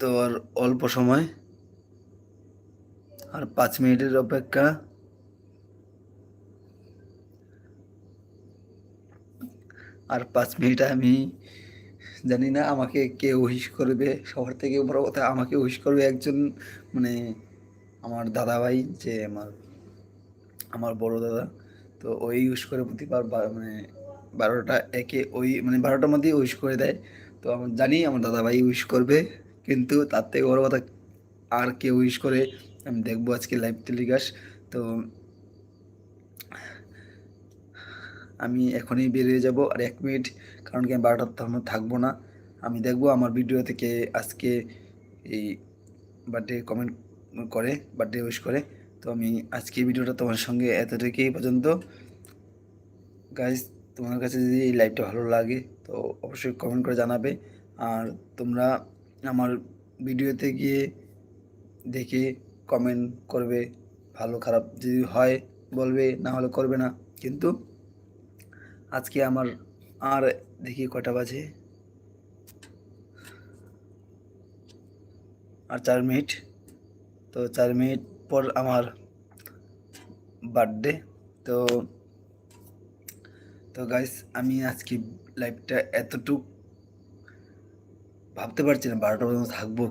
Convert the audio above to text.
তো আর অল্প সময়, আর 5 মিনিটের অপেক্ষা। আর 5 মিনিট আমি জানি না আমাকে কে উইশ করবে। সবার থেকে বড় কথা, আমাকে উইশ করবে একজন, মানে আমার দাদাভাই, যে আমার আমার বড় দাদা। তো ওই উইশ করে প্রতিবার মানে 12টা একে ওই মানে 12টার মধ্যেই উইশ করে দেয়। তো আমি জানি আমার দাদাভাই উইশ করবে, কিন্তু তার থেকে বড় কথা আর কে উইশ করে আমি দেখবো আজকে লাইভ টেলিকাস্ট। তো আমি এখনই বেরিয়ে যাব আর 1 মিনিট, কারণ কি আমি 12টার তখন থাকবো না। আমি দেখবো আমার ভিডিও থেকে আজকে এই বার্থডে কমেন্ট করে, বার্থডে উইশ করে। তো আমি আজকে ভিডিওটা তোমার সঙ্গে এতটুকুই পর্যন্ত। গাইজ, তোমার কাছে যদি এই লাইভটা ভালো লাগে তো অবশ্যই কমেন্ট করে জানাবে। আর তোমরা আমার ভিডিওতে গিয়ে দেখে কমেন্ট করবে, ভালো খারাপ যদি হয় বলবে, না হলে করবে না। কিন্তু আজকে আমার আর দেখি কটা বাজে, আর 4 মিনিট। তো 4 মিনিট পর আমার বার্থডে। তো তো গাইস, আমি আজকে লাইভটা এতটুক ভাবতে পারছি না 12টা পর্যন্ত থাকবো।